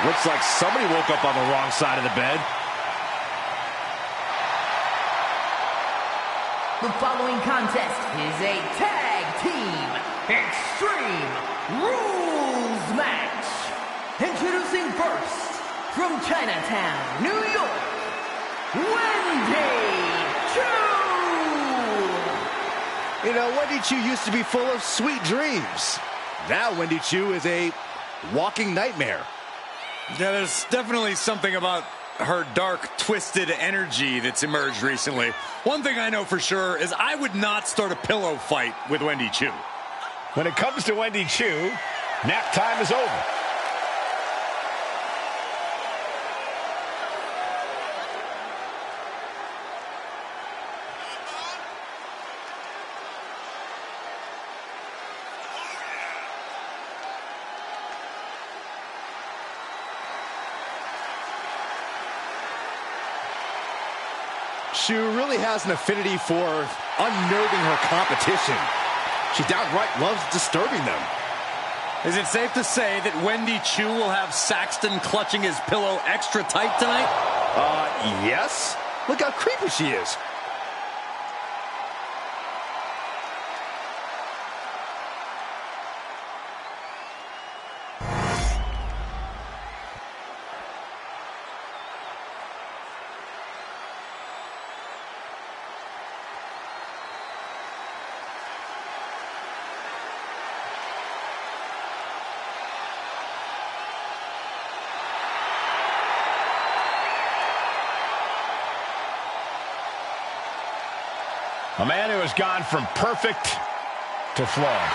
Looks like somebody woke up on the wrong side of the bed. The following contest is a tag team extreme rules match. Introducing first, from Chinatown, New York, Wendy Choo! You know, Wendy Choo used to be full of sweet dreams. Now Wendy Choo is a walking nightmare. Yeah, there's definitely something about her dark, twisted energy that's emerged recently. One thing I know for sure is I would not start a pillow fight with Wendy Choo. When it comes to Wendy Choo, nap time is over. Choo really has an affinity for unnerving her competition. She downright loves disturbing them. Is it safe to say that Wendy Choo will have Saxton clutching his pillow extra tight tonight? Yes. Look how creepy she is. A man who has gone from perfect to flawed.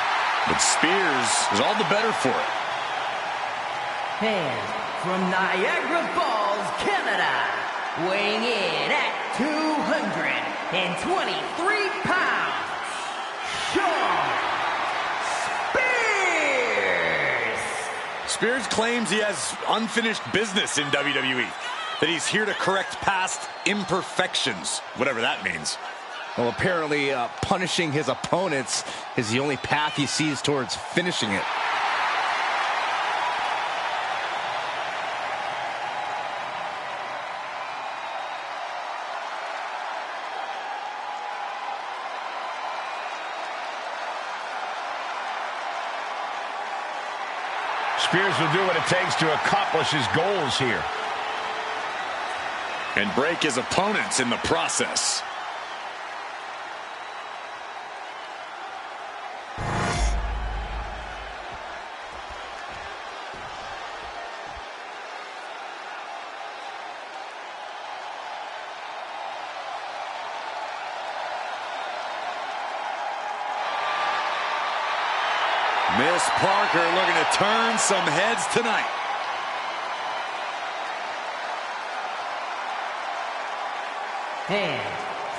But Spears is all the better for it. And from Niagara Falls, Canada, weighing in at 223 pounds, Shawn Spears! Spears claims he has unfinished business in WWE, that he's here to correct past imperfections, whatever that means. Well, apparently punishing his opponents is the only path he sees towards finishing it. Spears will do what it takes to accomplish his goals here. And break his opponents in the process. Miss Parker looking to turn some heads tonight. And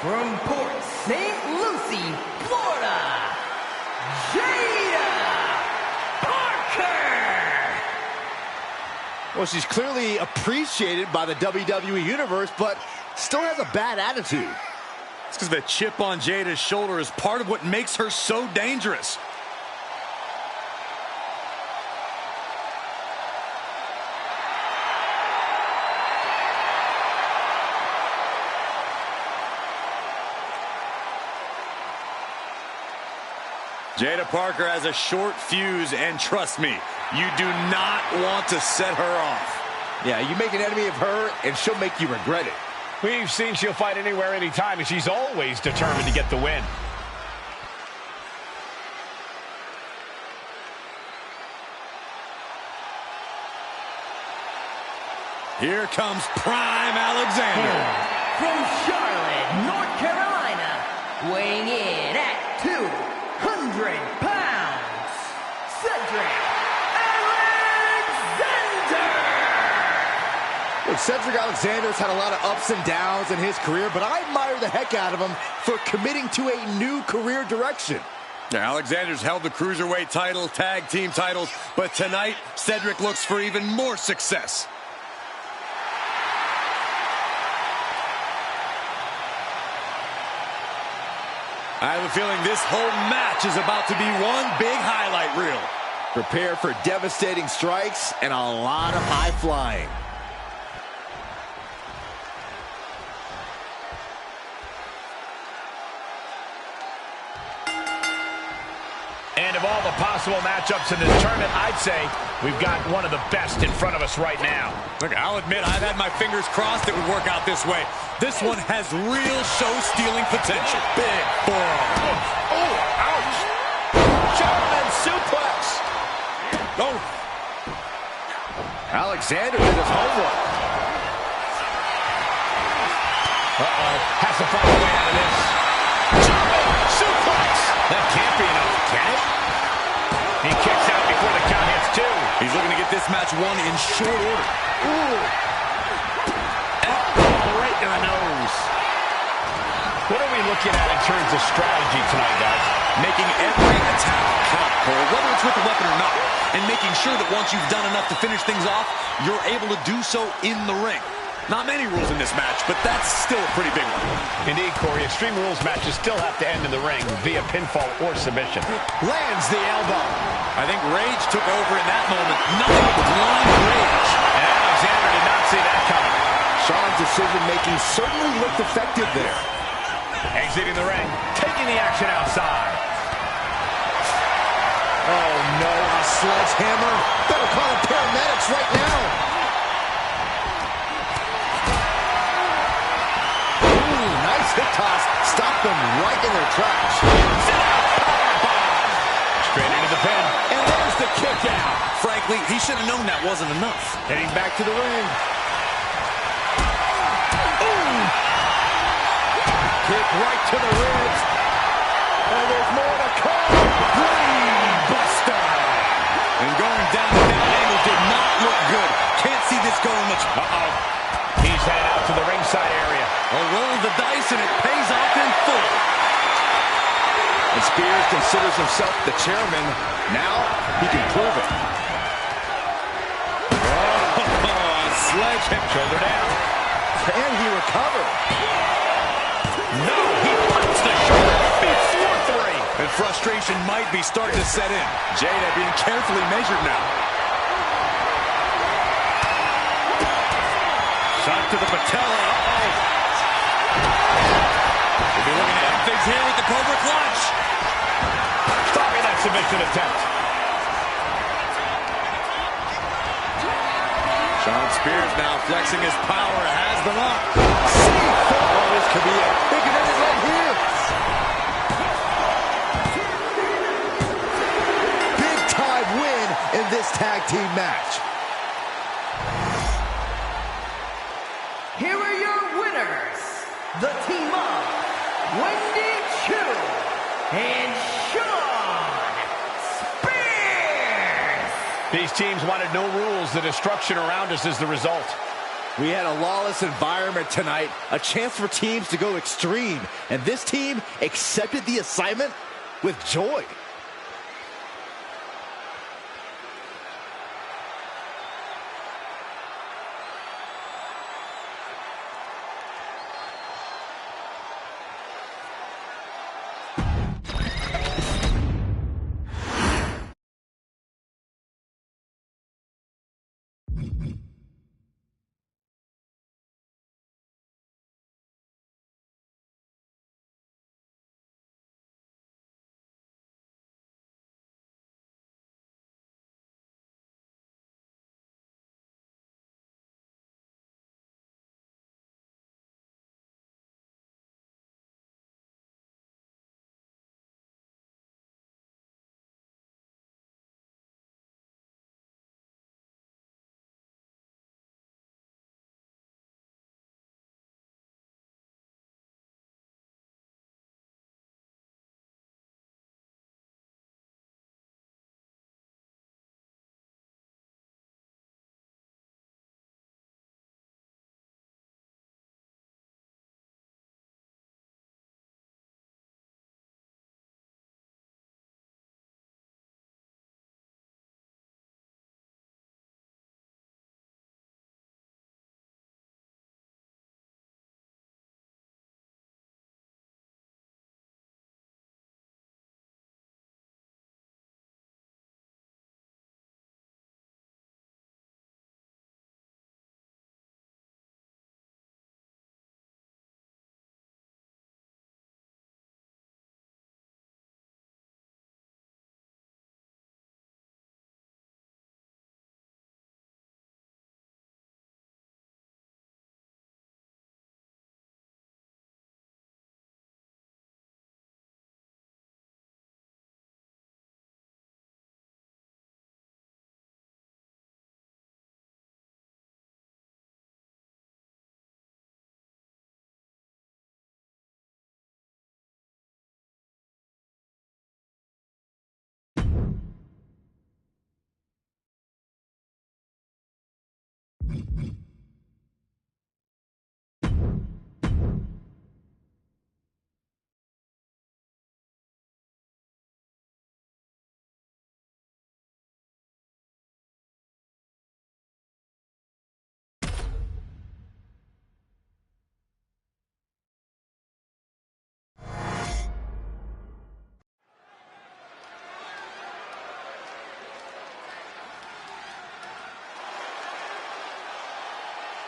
from Port St. Lucie, Florida, Jada Parker! Well, she's clearly appreciated by the WWE Universe, but still has a bad attitude. It's because the chip on Jada's shoulder is part of what makes her so dangerous. Jada Parker has a short fuse, and trust me, you do not want to set her off. Yeah, you make an enemy of her, and she'll make you regret it. We've seen she'll fight anywhere, anytime, and she's always determined to get the win. Here comes Prime Alexander. From Charlotte, North Carolina, weighing in at 200 pounds, Cedric Alexander! Look, Cedric Alexander's had a lot of ups and downs in his career, but I admire the heck out of him for committing to a new career direction. Yeah, Alexander's held the Cruiserweight title, tag team titles, but tonight, Cedric looks for even more success. I have a feeling this whole match is about to be one big highlight reel. Prepare for devastating strikes and a lot of high flying. And of all the possible matchups in this tournament, I'd say we've got one of the best in front of us right now. Look, I'll admit I've had my fingers crossed it would work out this way. This one has real show-stealing potential. Big forearm. Oh, ouch! German suplex! Oh! Alexander did his homework. Uh-oh. Has to find a way out of this. German suplex! That can't be enough, can it? He kicks out before the count hits two. He's looking to get this match won in short order. Ooh! Elbow right to the nose. What are we looking at in terms of strategy tonight, guys? Making every attack count, Cole, whether it's with a weapon or not, and making sure that once you've done enough to finish things off, you're able to do so in the ring. Not many rules in this match, but that's still a pretty big one. Indeed, Corey, Extreme Rules matches still have to end in the ring via pinfall or submission. Lands the elbow. I think Rage took over in that moment. Nothing but blind rage. And Alexander did not see that coming. Sean's decision-making certainly looked effective there. Exiting the ring, taking the action outside. Oh, no, a sledgehammer. Better call the paramedics right now. Ooh, nice hip toss. Stopped them right in their tracks. Sit out, powerbomb. Straight into the pin. And there's the kick out. Frankly, he should have known that wasn't enough. Heading back to the ring. Kick right to the ribs. And there's more to come. Brain buster. And going down with that angle did not look good. Can't see this going much. Uh-oh. He's headed out to the ringside area. A roll of the dice, and it pays off in full. And Spears considers himself the chairman. Now he can prove it. Oh, sledgehammer. Shoulder down. Can he recover? No, he punts the shoulder before three. And frustration might be starting to set in. Jada being carefully measured now. Shot to the patella. Uh-oh. We'll be looking at things here with the Cobra Clutch. Stopping that submission attempt. Sean Spears now flexing his power, has them up. Oh, this could be it. They can end it right here. Big time win in this tag team match. Here are your winners, the team of Wendy Choo and Sean Spears. These teams wanted no rules. The destruction around us is the result. We had a lawless environment tonight, a chance for teams to go extreme, and this team accepted the assignment with joy.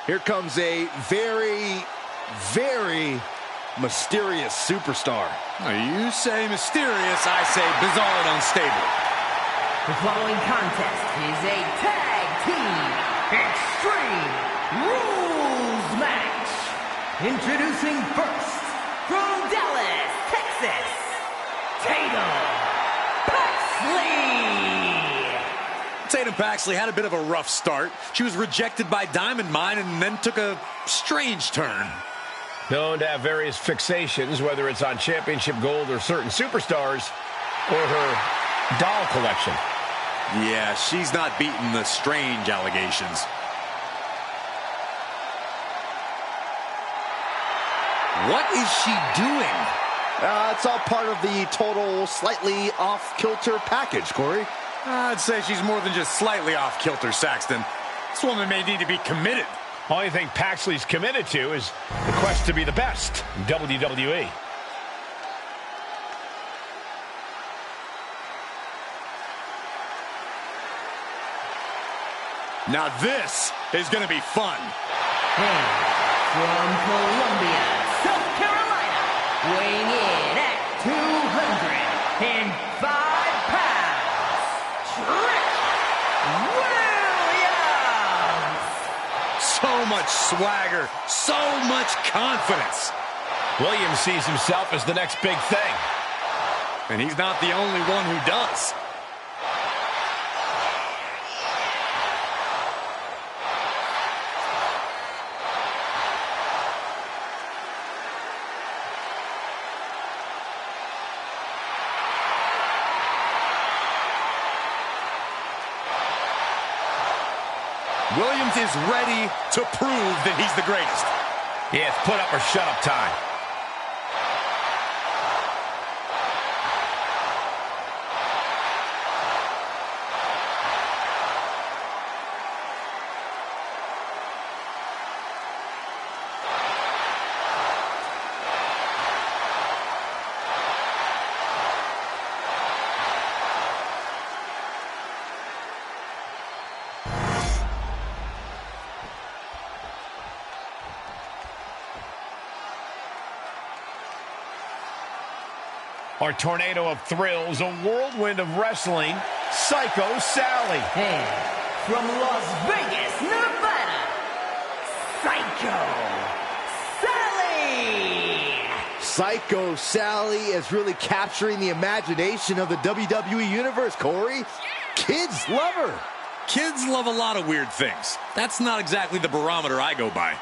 Here comes a very, very mysterious superstar. You say mysterious, I say bizarre and unstable. The following contest is a tag team extreme rules match. Introducing first, from Dallas, Texas, Tatum Paxley. Tatum Paxley had a bit of a rough start. She was rejected by Diamond Mine and then took a strange turn. Known to have various fixations, whether it's on championship gold or certain superstars, or her doll collection. Yeah, she's not beating the strange allegations. What is she doing? It's all part of the total slightly off-kilter package, Corey. I'd say she's more than just slightly off-kilter, Saxton. This woman may need to be committed. Only thing Paxley's committed to is the quest to be the best in WWE. Now this is going to be fun. And from Columbia, South Carolina, weighing in at 205 pounds, Trick Williams. So much swagger, so much confidence. Williams sees himself as the next big thing. And he's not the only one who does. Williams is ready to prove that he's the greatest. Yeah, it's put up or shut up time. Our tornado of thrills, a whirlwind of wrestling, Psycho Sally. And from Las Vegas, Nevada, Psycho Sally. Psycho Sally is really capturing the imagination of the WWE Universe, Corey. Kids love her. Kids love a lot of weird things. That's not exactly the barometer I go by.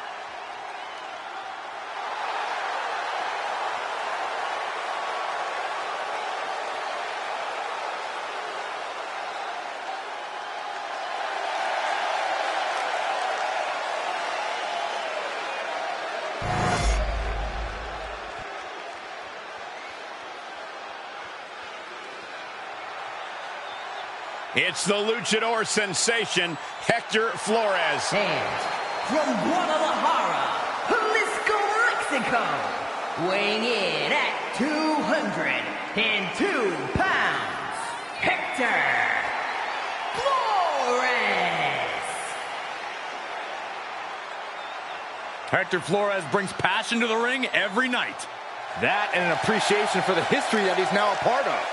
It's the luchador sensation, Hector Flores. And from Guadalajara, Jalisco, Mexico, weighing in at 202 pounds, Hector Flores. Hector Flores brings passion to the ring every night. That and an appreciation for the history that he's now a part of.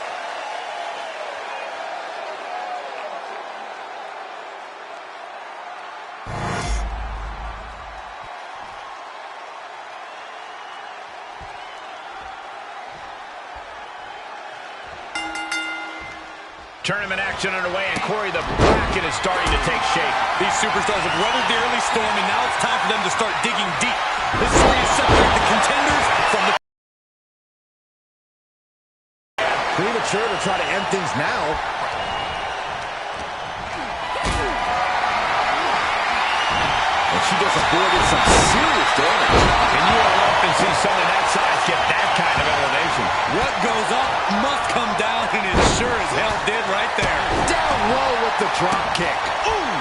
Tournament action underway, and Corey, the bracket is starting to take shape. These superstars have weathered the early storm, and now it's time for them to start digging deep. This is where you separate the contenders from the... Premature to try to end things now. And she just avoided some serious damage. And you don't often see someone that size get that kind of elevation. What goes up must come down, and it sure as hell did right there. Down low with the drop kick. Ooh!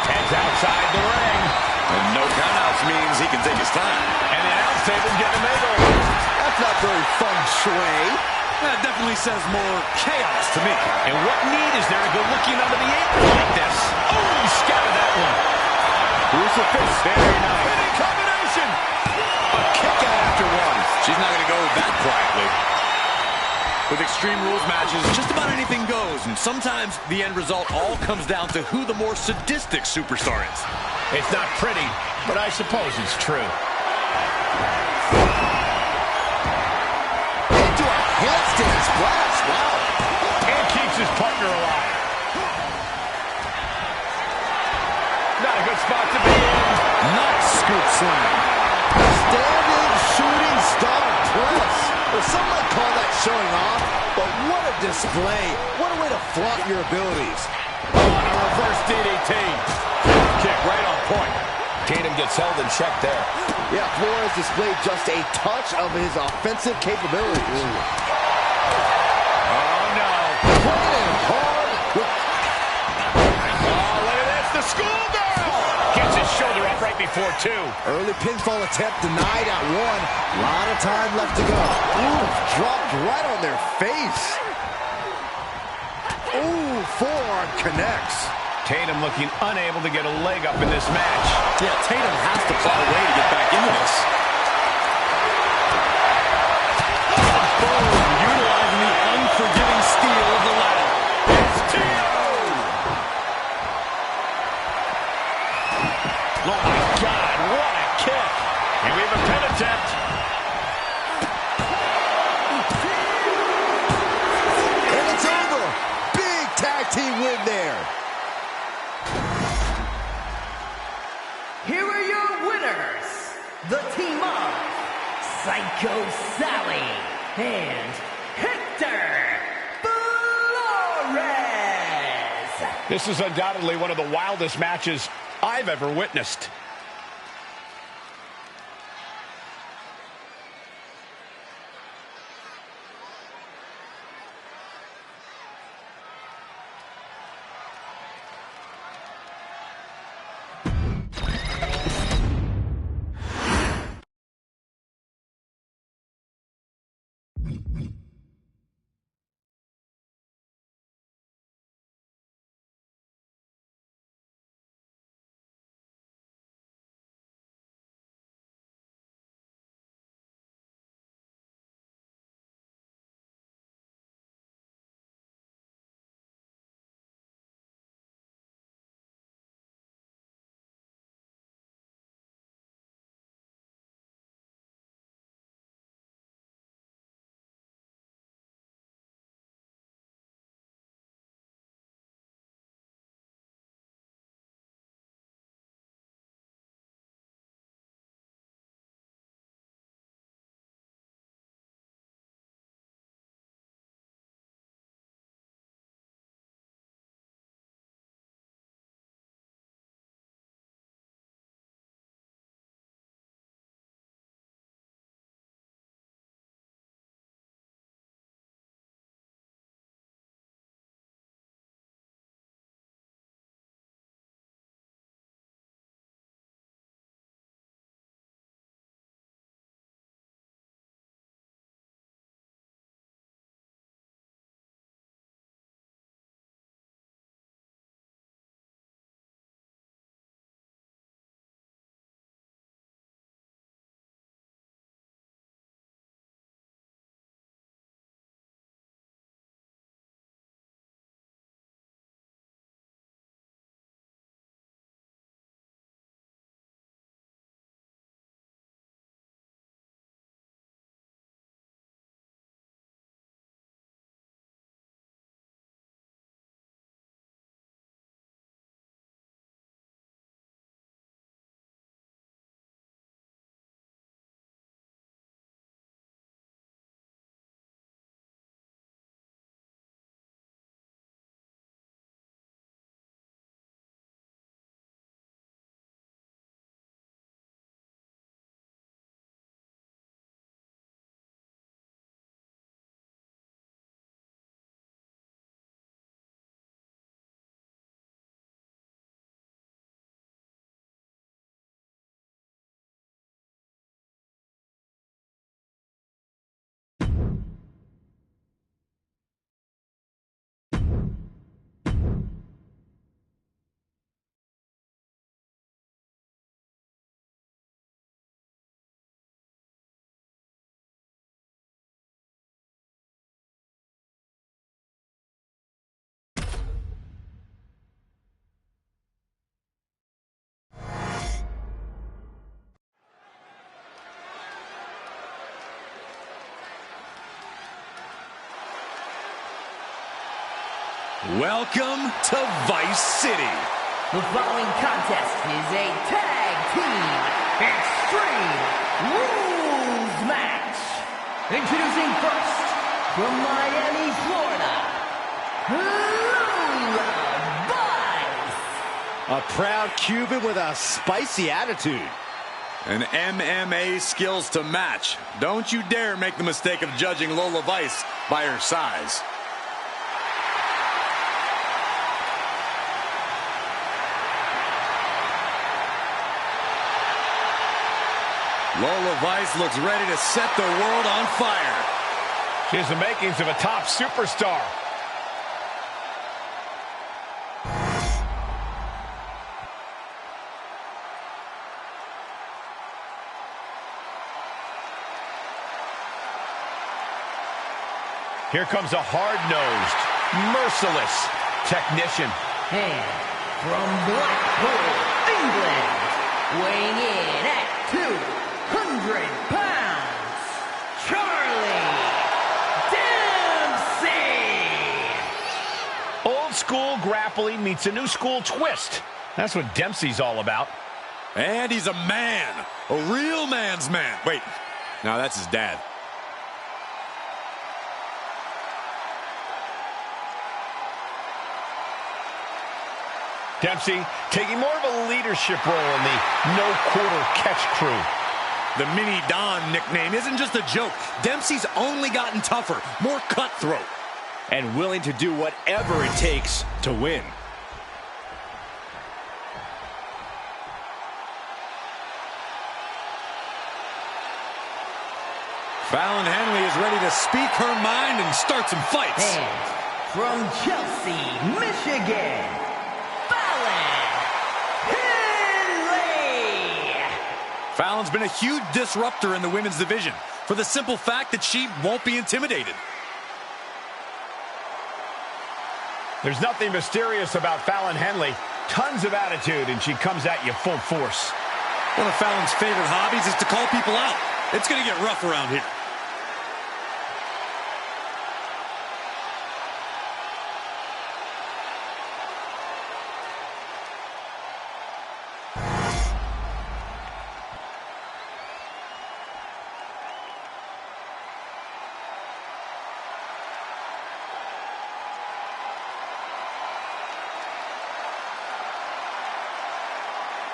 Heads outside the ring. And no countouts means he can take his time. And the announce table's getting a makeover. That's not very feng shui. That definitely says more chaos to me. And what need is there to go looking under the apron like this? Oh, he scattered that one. Crucifix. Very nice. Spinning combination. A kick out after one. She's not going to go that quietly. With Extreme Rules matches, just about anything goes, and sometimes the end result all comes down to who the more sadistic superstar is. It's not pretty, but I suppose it's true. Into a handstand splash. Wow. And keeps his partner alive. Not a good spot to be in. Nice scoop slam. Standing shooting star press. Or some might call that showing off, but what a display. What a way to flaunt your abilities. Oh, and a reverse DDT. Kick right on point. Tatum gets held in check there. Yeah, Flores displayed just a touch of his offensive capabilities. Oh, no. Playing hard with... Oh, look at this. The schoolgirl. Gets his shoulder up right before two. Early pinfall attempt denied at one. A lot of time left to go. Ooh, dropped right on their face. Ooh, forearm connects. Tatum looking unable to get a leg up in this match. Yeah, Tatum has to find a way to get back into this. Boom, utilizing the unforgiving steel of the ladder. Oh, my God, what a kick. And we have a pin attempt. And it's over. Big tag team win there. Here are your winners, the team of Psycho Sally and Hector Flores. This is undoubtedly one of the wildest matches I've ever witnessed. Welcome to Vice City. The following contest is a tag team extreme rules match. Introducing first, from Miami, Florida, Lola Vice. A proud Cuban with a spicy attitude. And MMA skills to match. Don't you dare make the mistake of judging Lola Vice by her size. Lola Vice looks ready to set the world on fire. She has the makings of a top superstar. Here comes a hard-nosed, merciless technician. And from Blackpool, England, weighing in at 200 pounds, Charlie Dempsey. Old school grappling meets a new school twist. That's what Dempsey's all about. And he's a man. A real man's man. Wait, no, that's his dad. Dempsey taking more of a leadership role in the no-quarter catch crew. The Mini Don nickname isn't just a joke. Dempsey's only gotten tougher, more cutthroat. And willing to do whatever it takes to win. Fallon Henley is ready to speak her mind and start some fights. And from Chelsea, Michigan, Fallon's been a huge disruptor in the women's division for the simple fact that she won't be intimidated. There's nothing mysterious about Fallon Henley. Tons of attitude, and she comes at you full force. One of Fallon's favorite hobbies is to call people out. It's going to get rough around here.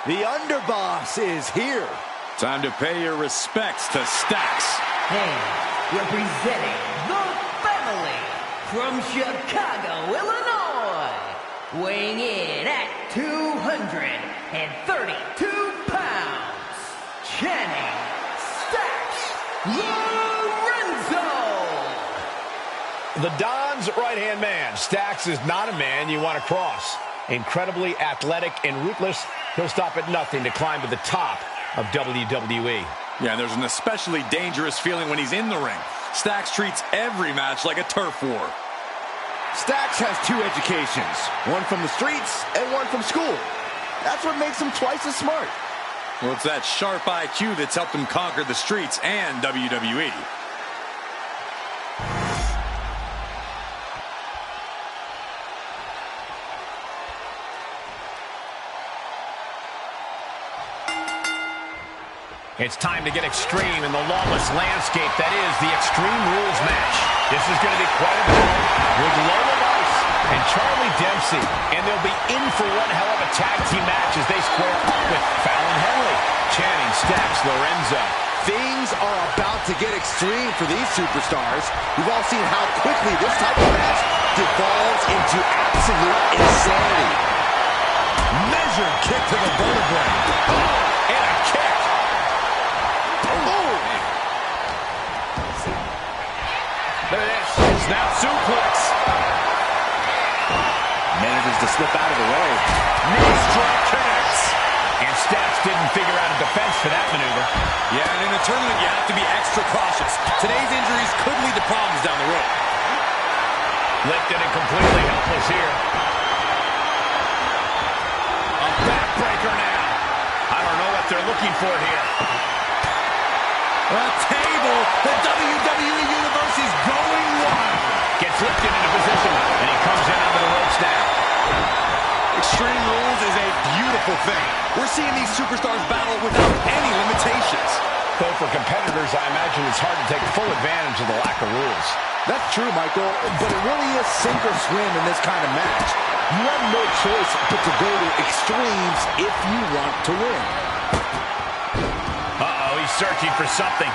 The underboss is here. Time to pay your respects to Stacks. And representing the family from Chicago, Illinois, weighing in at 232 pounds, Channing Stacks Lorenzo. The Don's right-hand man. Stacks is not a man you want to cross. Incredibly athletic and ruthless. He'll stop at nothing to climb to the top of WWE. Yeah, there's an especially dangerous feeling when he's in the ring. Stacks treats every match like a turf war. Stacks has two educations, one from the streets and one from school. That's what makes him twice as smart. Well, it's that sharp IQ that's helped him conquer the streets and WWE. It's time to get extreme in the lawless landscape that is the Extreme Rules match. This is going to be quite a battle with Lola Vice and Charlie Dempsey. And they'll be in for one hell of a tag team match as they square up with Fallon Henley, Channing Stacks Lorenzo. Things are about to get extreme for these superstars. We've all seen how quickly this type of match devolves into absolute insanity. Measured kick to the vertebrae. Oh, and a kick. Look at this. Snap suplex. Manages to slip out of the way. Knee strike connects. And Stacks didn't figure out a defense for that maneuver. Yeah, and in a tournament, you have to be extra cautious. Today's injuries could lead to problems down the road. Lifted and completely helpless here. A backbreaker now. I don't know what they're looking for here. A table. The WWE Universe is going wild. Gets lifted into position, and he comes in under the rope. beautiful thing. We're seeing these superstars battle without any limitations. Though for competitors, I imagine it's hard to take full advantage of the lack of rules. That's true, Michael, but it really is sink or swim in this kind of match. You have no choice but to go to extremes if you want to win. Uh-oh, he's searching for something.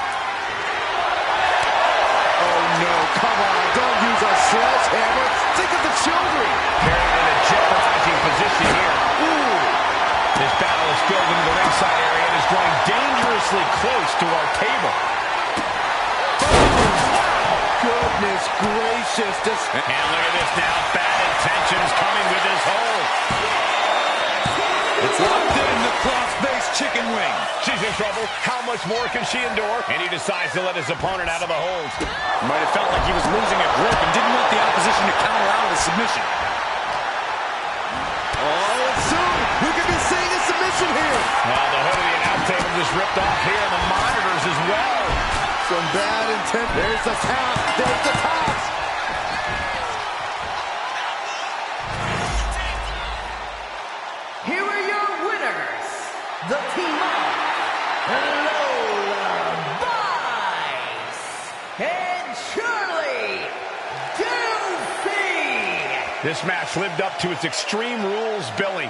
Oh, no, come on, don't use a sledgehammer. Think of the children. Carried in a jeopardizing position here. Ooh. This battle is filled into the ringside area and is drawing dangerously close to our table. Goodness gracious. And look at this now. Bad intentions coming with this hold. It's locked in, the cross-base chicken wing. She's in trouble. How much more can she endure? And he decides to let his opponent out of the hold. Might have felt like he was losing a grip and didn't want the opposition to counter out of a submission. Oh, and soon we could be seeing a submission here. Well, the hood of the announce table just ripped off here, and the monitors as well. Some bad intent. There's the tap. There's the toss. Here are your winners, the team of Lola Vice and Charlie Dempsey. This match lived up to its Extreme Rules billing.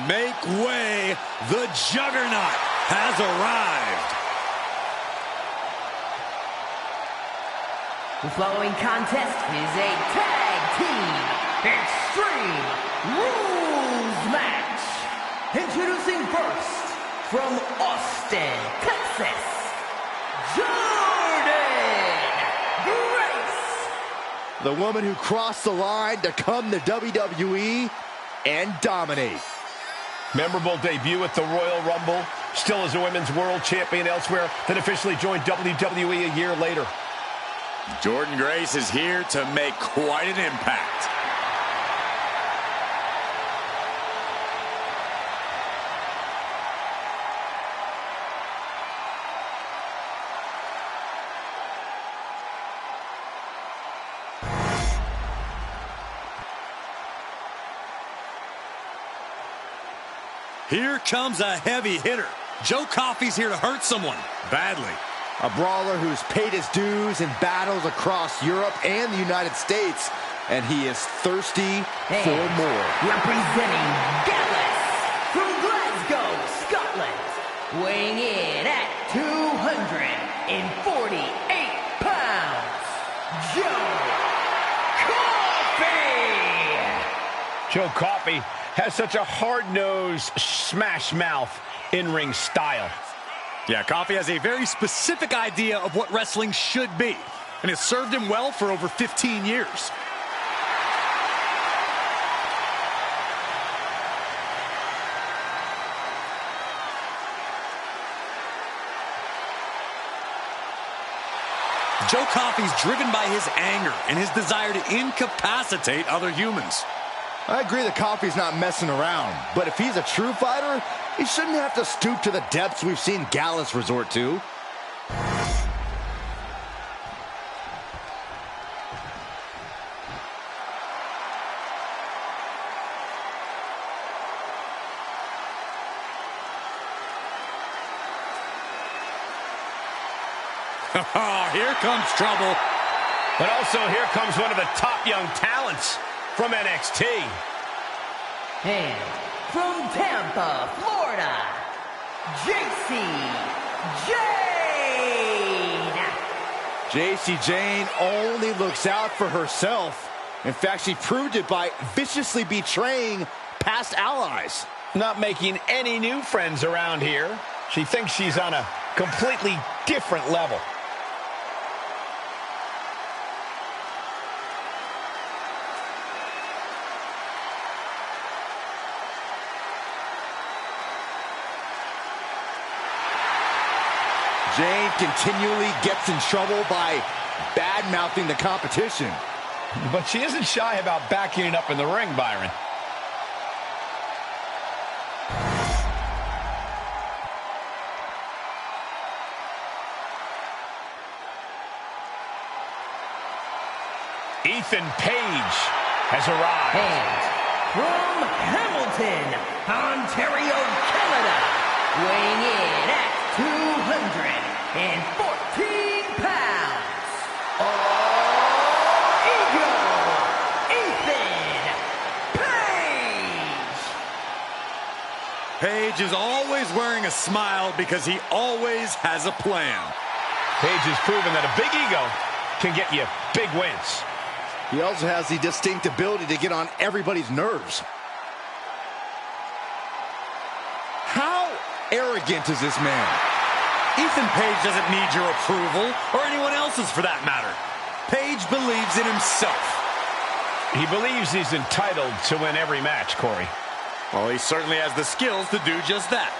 Make way, the Juggernaut has arrived. The following contest is a tag team Extreme Rules match. Introducing first, from Austin, Texas, John The woman who crossed the line to come to WWE and dominate. Memorable debut at the Royal Rumble. Still as a women's world champion elsewhere. Then officially joined WWE a year later. Jordynne Grace is here to make quite an impact. Here comes a heavy hitter. Joe Coffey's here to hurt someone badly. A brawler who's paid his dues in battles across Europe and the United States, and he is thirsty for more. Representing Dallas from Glasgow, Scotland, weighing in at 248 pounds, Joe Coffey! Joe Coffey has such a hard-nosed, smash-mouth in-ring style. Yeah, Coffey has a very specific idea of what wrestling should be, and it's served him well for over 15 years. Joe Coffey's driven by his anger and his desire to incapacitate other humans. I agree that Coffey's not messing around, but if he's a true fighter, he shouldn't have to stoop to the depths we've seen Gallus resort to. Here comes trouble. But also here comes one of the top young talents from NXT. And from Tampa, Florida, JC Jane. JC Jane only looks out for herself. In fact, she proved it by viciously betraying past allies. Not making any new friends around here. She thinks she's on a completely different level. Jane continually gets in trouble by bad-mouthing the competition. But she isn't shy about backing it up in the ring, Byron. Ethan Page has arrived. And from Hamilton, Ontario, Canada, weighing in at 214 pounds, All Eagle, Ethan Page. Page is always wearing a smile because he always has a plan. Page has proven that a big ego can get you big wins. He also has the distinct ability to get on everybody's nerves. How arrogant is this man? Ethan Page doesn't need your approval, or anyone else's for that matter. Page believes in himself. He believes he's entitled to win every match, Corey. Well, he certainly has the skills to do just that.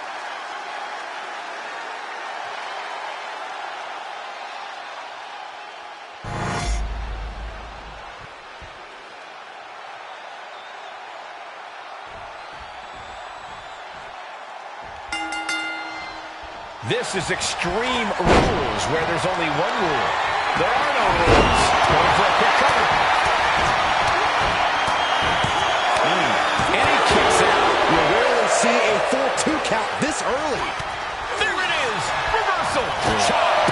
This is Extreme Rules, where there's only one rule. There are no rules. Going for a quick cover. And he kicks out. You rarely see a full 2 count this early. There it is. Reversal. Chop.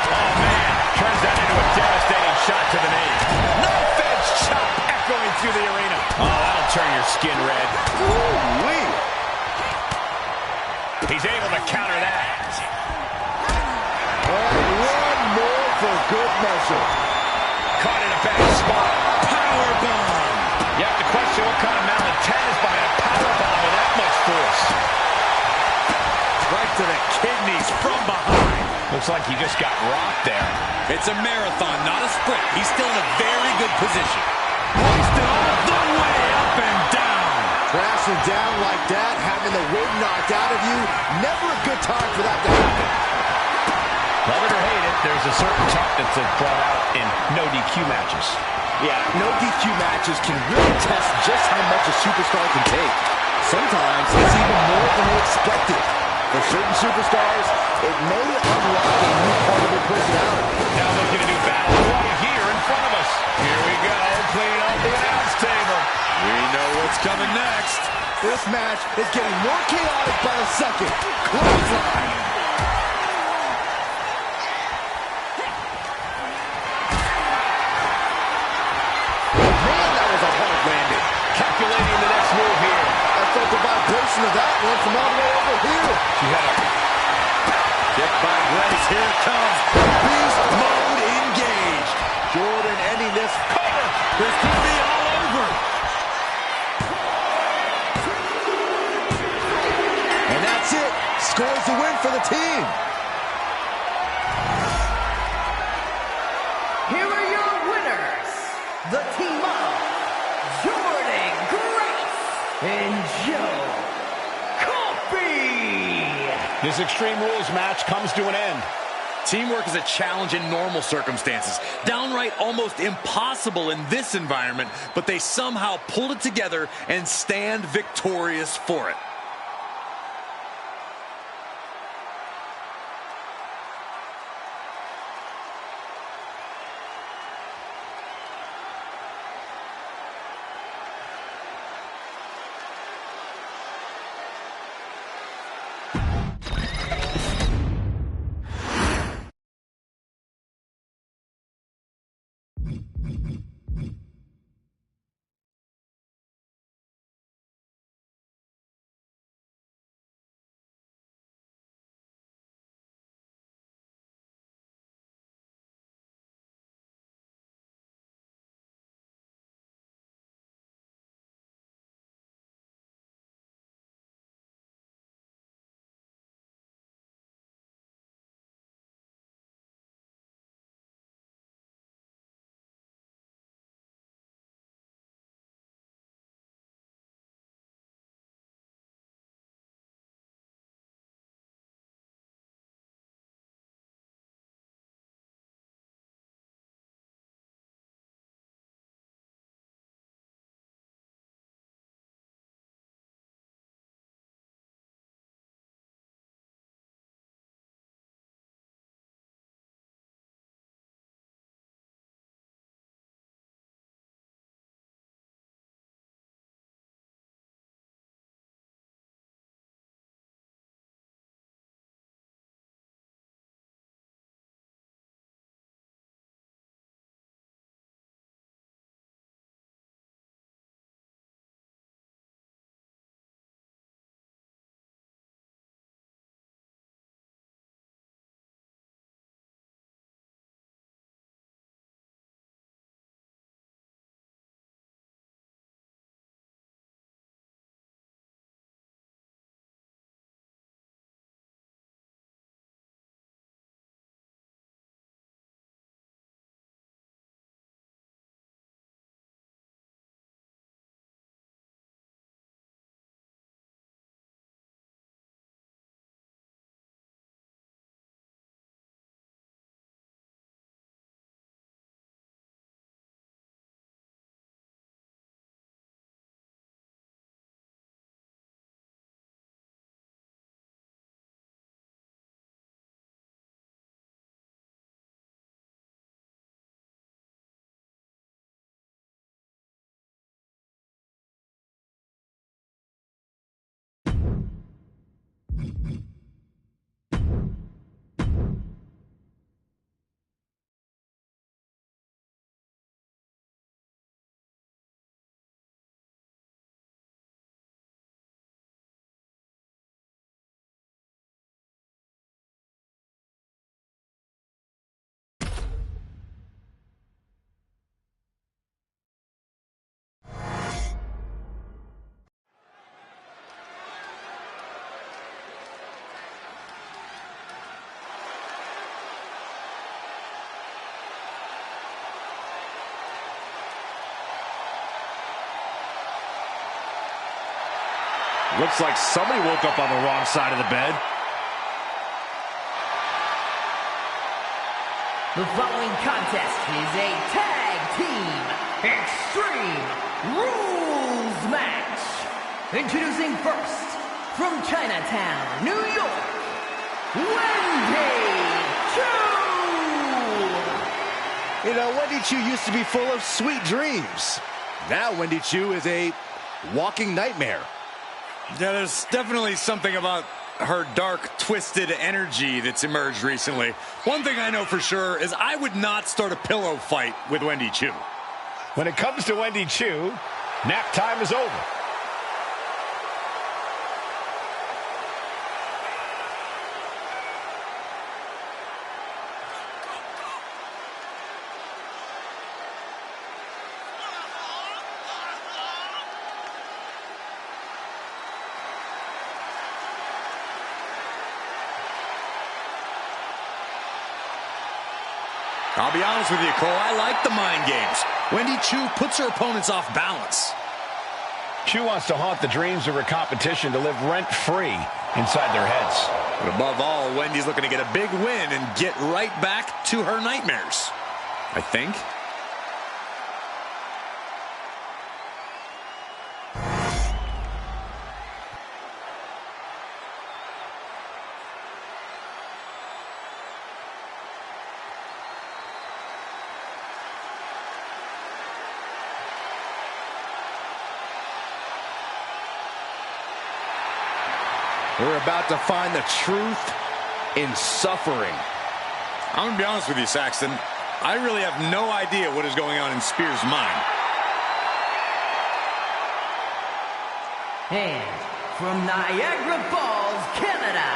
Oh, man. Turns that into a devastating shot to the knee. Knife edge chop echoing through the arena. Oh, that'll turn your skin red. Ooh-wee. He's able to counter that. One more for good measure. Caught in a bad spot. Powerbomb. You have to question what kind of mountain is behind a powerbomb with that much force. Right to the kidneys from behind. Looks Looks like he just got rocked there. It's a marathon, not a sprint. He's still in a very good position. Hoisted all the way up and down. Crashing down like that, having the wind knocked out of you, never a good time for that to happen. Love it or hate it, there's a certain toughness that's brought out in no DQ matches. Yeah, no DQ matches can really test just how much a superstar can take. Sometimes it's even more than they expected. For certain superstars, it may unlock a new part of their personality. Now looking to do battle right here in front of us. Here we go, clean up the announce table. We know what's coming next. This match is getting more chaotic by the second. Clothesline. Man, that was a hard landing. Calculating the next move here. I felt the vibration of that one from all the way over here. She had a Kick by Grace, here it comes. Beast mode engaged. Jordan ending this cover. This could be all over. And that's it. Scores the win for the team. Here are your winners, the team of Jordan Grace and Joe Coffey. This Extreme Rules match comes to an end. Teamwork is a challenge in normal circumstances. Downright almost impossible in this environment, but they somehow pulled it together and stand victorious for it. Looks like somebody woke up on the wrong side of the bed. The following contest is a tag team extreme rules match. Introducing first, from Chinatown, New York, Wendy Choo! You know, Wendy Choo used to be full of sweet dreams. Now Wendy Choo is a walking nightmare. Yeah, there's definitely something about her dark, twisted energy that's emerged recently. One thing I know for sure is I would not start a pillow fight with Wendy Choo. When it comes to Wendy Choo, nap time is over. I'll be honest with you, Cole, I like the mind games. Wendy Choo puts her opponents off balance. Choo wants to haunt the dreams of her competition to live rent-free inside their heads. But above all, Wendy's looking to get a big win and get right back to her nightmares, I think. We're about to find the truth in suffering. I'm going to be honest with you, Saxton. I really have no idea what is going on in Spears' mind. And from Niagara Falls, Canada,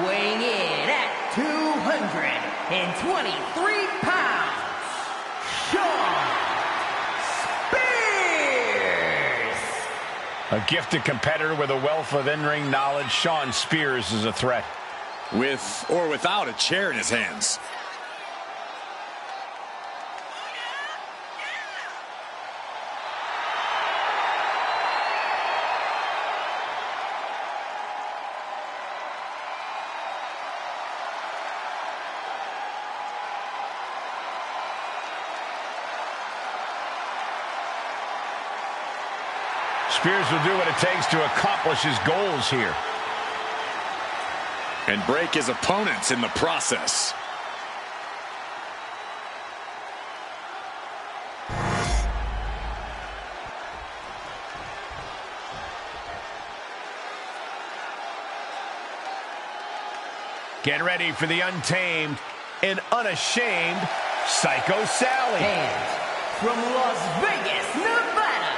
weighing in at 223 pounds, Sean Spears! A gifted competitor with a wealth of in-ring knowledge, Sean Spears is a threat. With or without a chair in his hands. Spears will do what it takes to accomplish his goals here. And break his opponents in the process. Get ready for the untamed and unashamed Psycho Sally. And from Las Vegas, Nevada,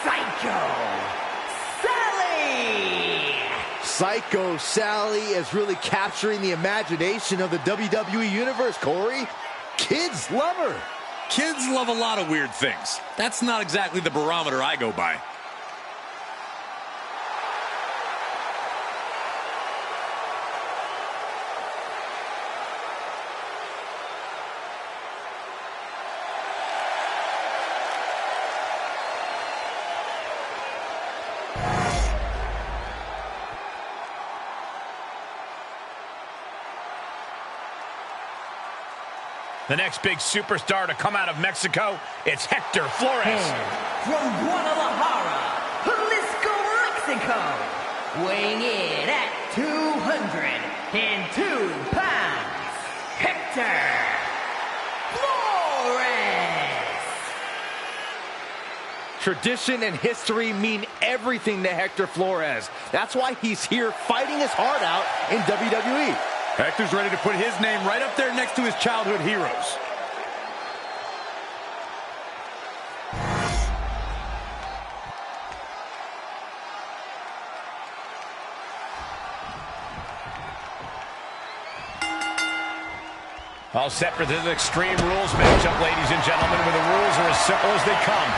Psycho Sally! Psycho Sally is really capturing the imagination of the WWE Universe, Corey. Kids love her. Kids love a lot of weird things. That's not exactly the barometer I go by. The next big superstar to come out of Mexico, it's Hector Flores. And from Guadalajara, Jalisco, Mexico, weighing in at 202 pounds, Hector Flores! Tradition and history mean everything to Hector Flores. That's why he's here fighting his heart out in WWE. Hector's ready to put his name right up there next to his childhood heroes. All set for this Extreme Rules matchup, ladies and gentlemen, where the rules are as simple as they come.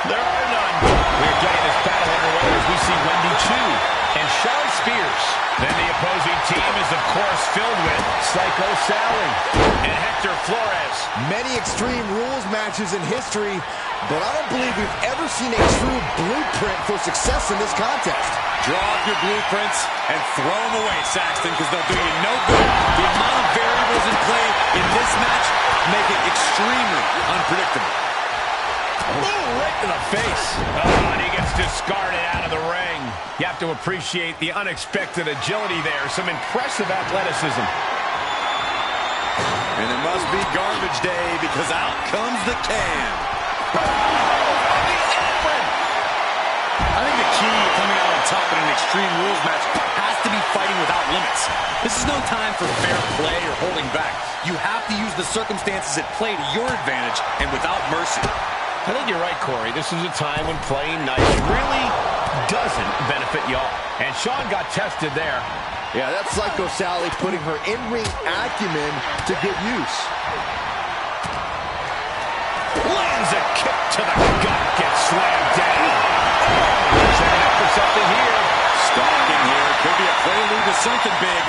There are none. We're getting this battle underway as we see Wendy Choo and Sean Spears. Then the opposing team is, of course, filled with Psycho Sally and Hector Flores. Many Extreme Rules matches in history but I don't believe we've ever seen a true blueprint for success in this contest. Draw up your blueprints and throw them away, Saxton, because they'll do you no good. The amount of variables in play in this match make it extremely unpredictable. Ooh, right to the face. Oh, and he gets discarded out of the ring. You have to appreciate the unexpected agility there. Some impressive athleticism. And it must be garbage day because out comes the can. I think the key to coming out on top in an Extreme Rules match has to be fighting without limits. This is no time for fair play or holding back. You have to use the circumstances at play to your advantage and without mercy. I think you're right, Corey. This is a time when playing nice really doesn't benefit y'all. And Sean got tested there. Yeah, that's Psycho Sally putting her in-ring acumen to good use. Lands a kick to the gut, gets slammed down. Checking out for something here. Stalking here. Could be a prelude to something big.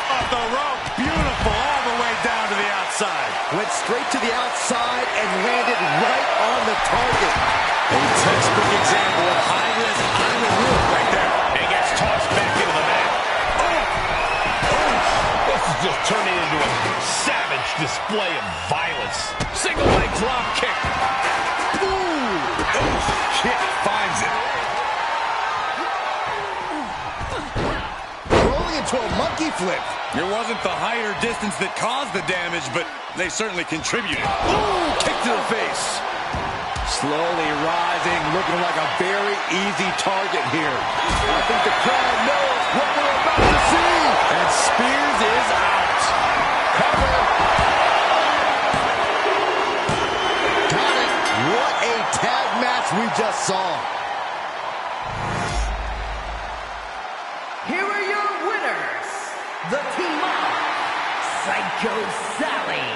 Off the rope. Beautiful. All the way down to the outside. Went straight to the outside and landed right on the target. A textbook example of high-risk, high-reward right there. And gets tossed back into the mat. This is just turning into a savage display of violence. Single leg drop kick. Kick finds it. Rolling into a monkey flip. It wasn't the height or distance that caused the damage, but they certainly contributed. Ooh, kick to the face. Slowly rising, looking like a very easy target here. I think the crowd knows what we're about to see. And Spears is out. Cover. Got it. What a tag match we just saw. Here are your winners, the team of Psycho Sally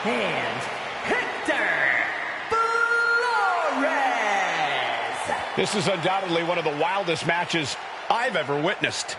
and Hector Flores. This is undoubtedly one of the wildest matches I've ever witnessed.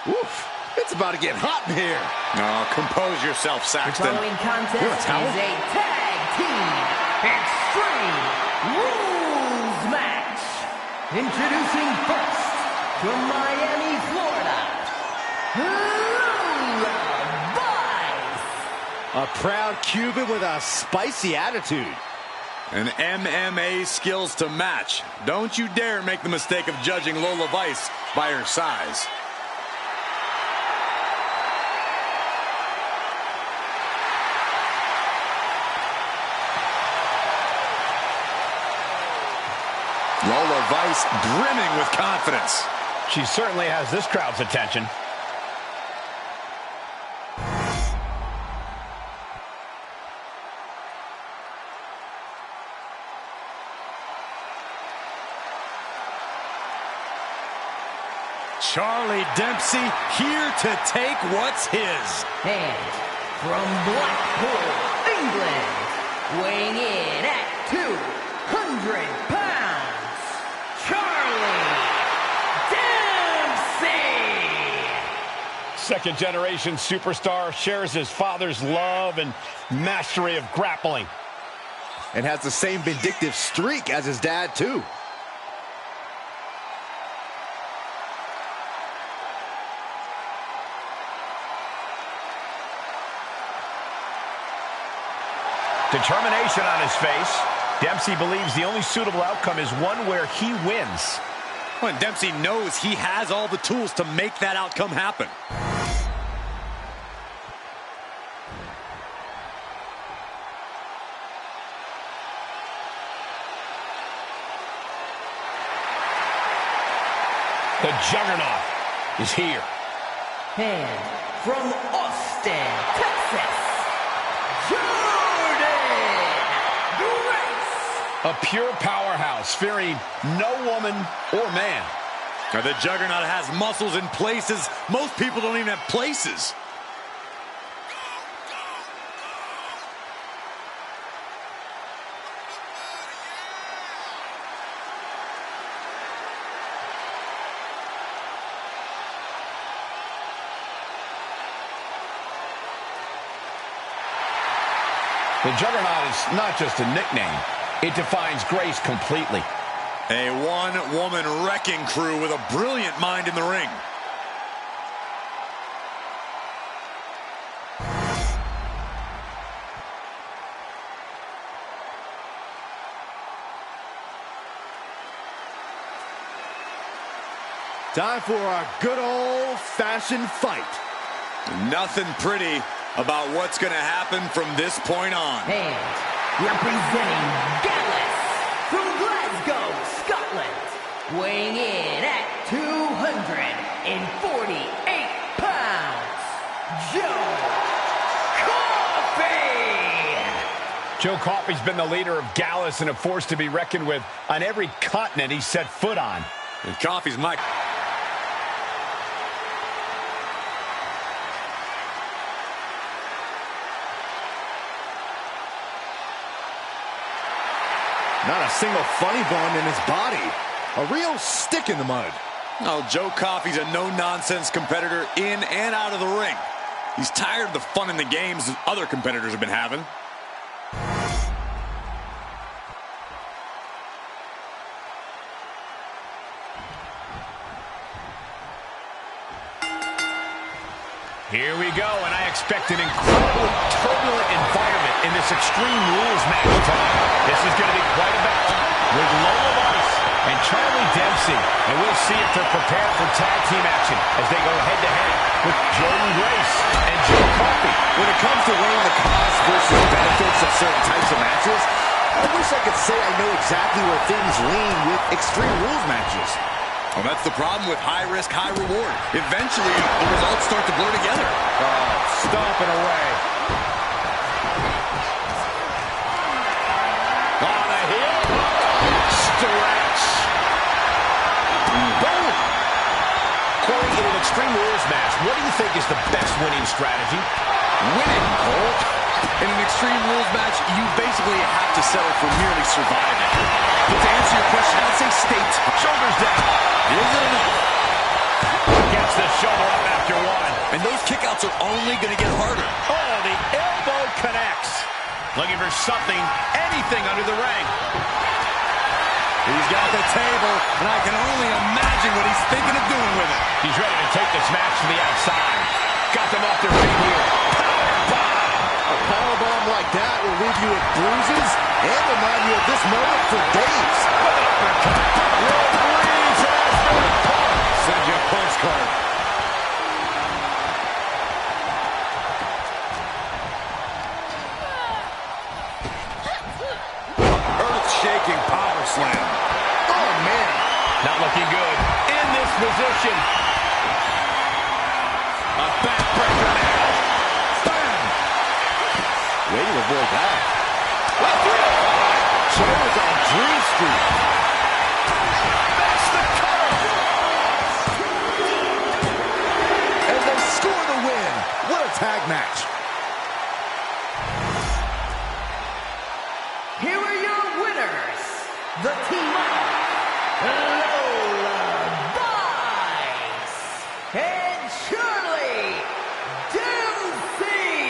Oof, it's about to get hot in here. Oh, compose yourself, The Saxton. following contest is towel? a tag team extreme rules match. Introducing first, from Miami, Florida, A proud Cuban with a spicy attitude. And MMA skills to match. Don't you dare make the mistake of judging Lola Vice by her size. Lola Vice brimming with confidence. She certainly has this crowd's attention. Charlie Dempsey here to take what's his. And from Blackpool, England, weighing in at 200 pounds, Charlie Dempsey. Second-generation superstar shares his father's love and mastery of grappling. And has the same vindictive streak as his dad, too. Determination on his face. Dempsey believes the only suitable outcome is one where he wins. When Dempsey knows he has all the tools to make that outcome happen. The Juggernaut is here. And from Austin, Texas, A pure powerhouse, fearing no woman or man. Now, the Juggernaut has muscles in places most people don't even have places. The Juggernaut is not just a nickname. It defines Grace completely. A one-woman wrecking crew with a brilliant mind in the ring. Time for a good old-fashioned fight. Nothing pretty about what's going to happen from this point on. And representing Gallus from Glasgow, Scotland, weighing in at 248 pounds, Joe Coffey! Joe Coffey's been the leader of Gallus and a force to be reckoned with on every continent he's set foot on. And Coffey's my... Not a single funny bone in his body. A real stick in the mud. Oh, Joe Coffey's a no-nonsense competitor in and out of the ring. He's tired of the fun in the games that other competitors have been having. Here we go, and I expect an incredibly turbulent environment in this Extreme Rules match tonight. This is going to be quite a battle with Lola Vice and Charlie Dempsey. And we'll see if they're prepared for tag team action as they go head-to-head with Jordan Grace and Joe Coffey. When it comes to weighing the cost versus benefits of certain types of matches, I wish I could say I know exactly where things lean with Extreme Rules matches. Well, that's the problem with high risk, high reward. Eventually, the results start to blur together. Stomping away. On a heel. Stretch. Boom. Corey, in an Extreme Rules match, what do you think is the best winning strategy? Winning, Cole. In an Extreme Rules match, you basically have to settle for merely surviving. But to answer your question, I'd say stay tough. Shoulders down. Is it enough? Yeah, Picks the shoulder up after one. And those kickouts are only going to get harder. Oh, the elbow connects. Looking for something, anything under the ring. He's got the table, and I can only imagine what he's thinking of doing with it. He's ready to take this match to the outside. Got them off their feet here. A powerbomb like that will leave you with bruises and remind you of this moment for days. Send you a postcard. Earth-shaking power slam. Oh, man. Not looking good in this position. A backbreaker now. Bam. Way to avoid that. Joe's on Dream Street. That's the cover. And they score the win. What a tag match. Here are your winners, the team of Lola Vice and Charlie Dempsey.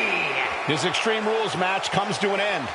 This Extreme Rules match comes to an end.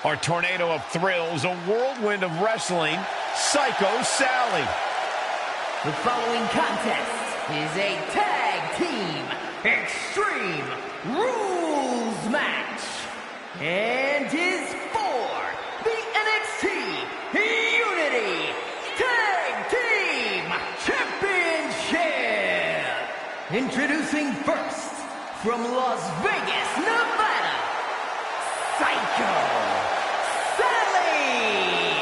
Our tornado of thrills, a whirlwind of wrestling, Psycho Sally. The following contest is a tag team Extreme Rules match and is for the NXT Unity Tag Team Championship. Introducing first, from Las Vegas, Nevada, Psycho Sally.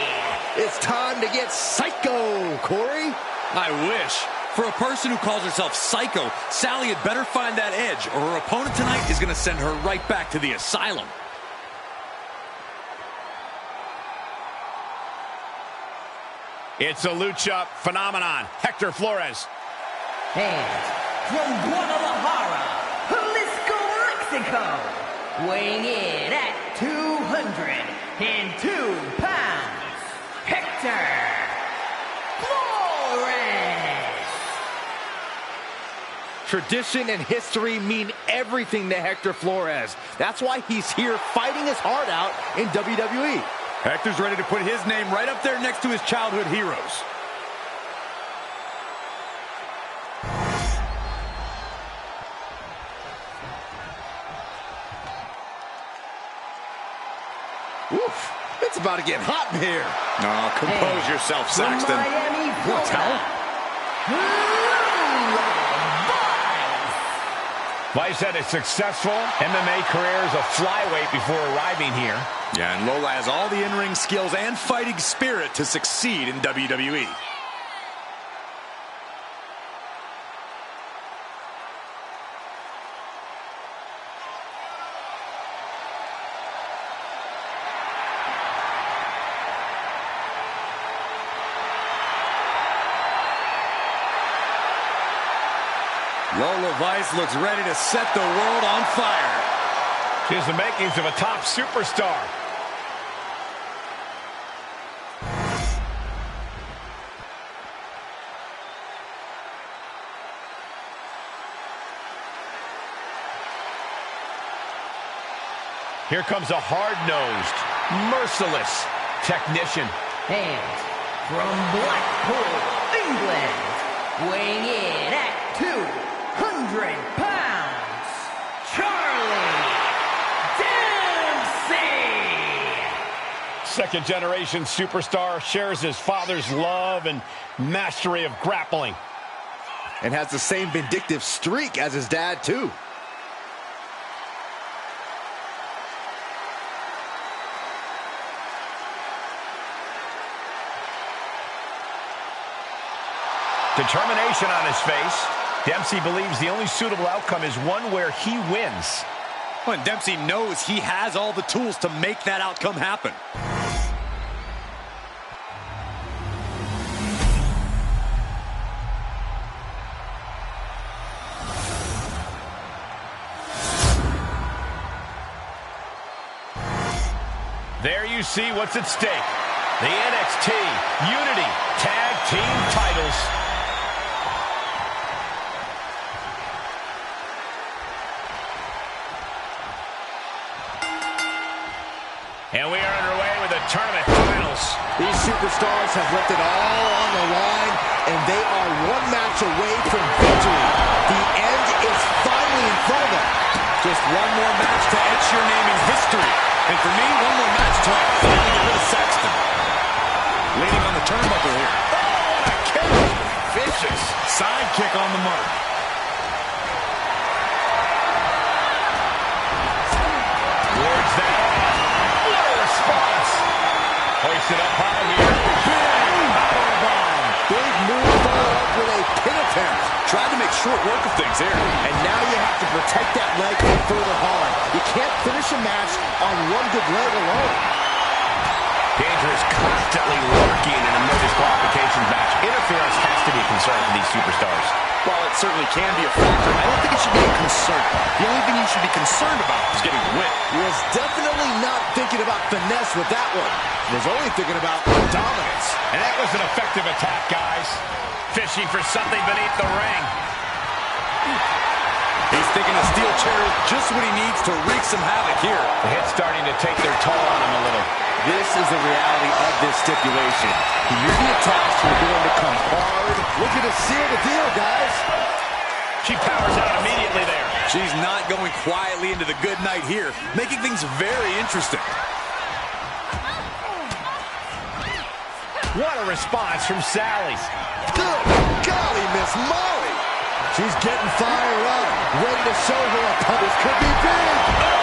It's time to get psycho, Corey. I wish. For a person who calls herself Psycho, Sally had better find that edge, or her opponent tonight is going to send her right back to the asylum. It's a lucha phenomenon, Hector Flores. And from Guadalajara, Jalisco, Mexico, weighing in at 202 pounds, Hector Flores. Tradition and history mean everything to Hector Flores. That's why he's here fighting his heart out in WWE. Hector's ready to put his name right up there next to his childhood heroes. Oof, it's about to get hot in here. Oh, compose yourself, Saxton. Miami, What's hell? Vice had a successful MMA career as a flyweight before arriving here. Yeah, and Lola has all the in-ring skills and fighting spirit to succeed in WWE. Lola Vice looks ready to set the world on fire. She has the makings of a top superstar. Here comes a hard-nosed, merciless technician. And from Blackpool, England, weighing in at 200 pounds, Charlie Dempsey. Second-generation superstar, shares his father's love and mastery of grappling. And has the same vindictive streak as his dad, too. Determination on his face. Dempsey believes the only suitable outcome is one where he wins. Well, and Dempsey knows he has all the tools to make that outcome happen. There you see what's at stake. The NXT Unity Tag Team titles. And we are underway with the tournament finals. These superstars have left it all on the line, and they are one match away from victory. The end is finally in front of them. Just one more match to etch your name in history. And for me, one more match until I finally get rid of Saxton. Leaning on the turnbuckle here. Oh, what a kick! Vicious. Side kick on the mark. Towards that. What a response. Hoisted up high here. Big powerbomb. Big move followed up with a pin attempt. Tried to make short work of things there. And now you have to protect that leg from further harm. You can't finish a match on one good leg alone. Danger is constantly lurking in a no disqualification match. Interference has to be a concern for these superstars. While it certainly can be a factor, I don't think it should be a concern. The only thing you should be concerned about is getting whipped. He was definitely not thinking about finesse with that one. He was only thinking about dominance. And that was an effective attack, guys. Fishing for something beneath the ring. He's thinking a steel chair is just what he needs to wreak some havoc here. The hit's starting to take their toll on him a little. This is the reality of this stipulation. You're the attacks are going to come hard. Looking to seal the deal, guys. She powers out immediately there. She's not going quietly into the good night here, making things very interesting. What a response from Sally. Good golly, Miss Molly. She's getting fired up, ready to show her opponents could be big.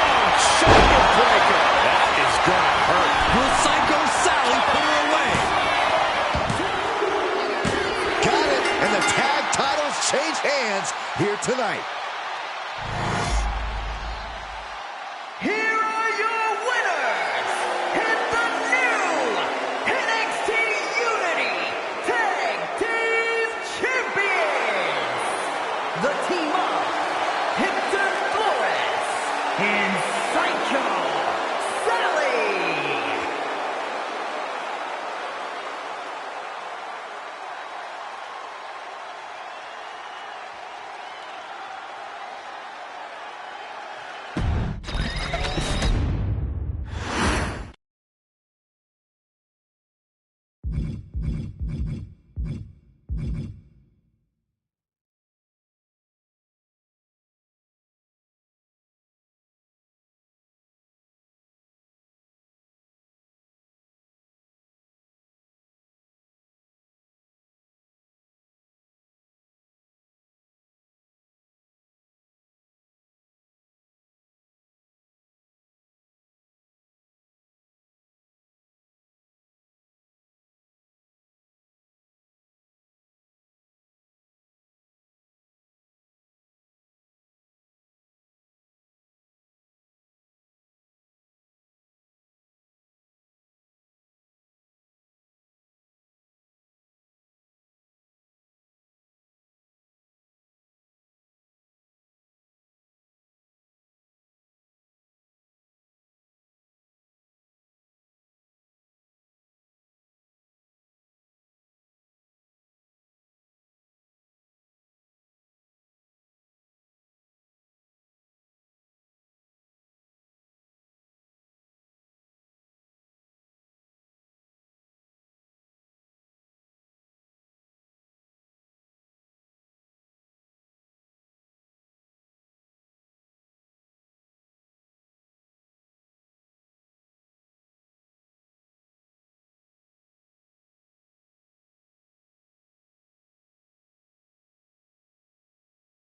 Oh, shoulder breaker. That is going to hurt. Will Psycho Sally put her away? Got it, and the tag titles change hands here tonight.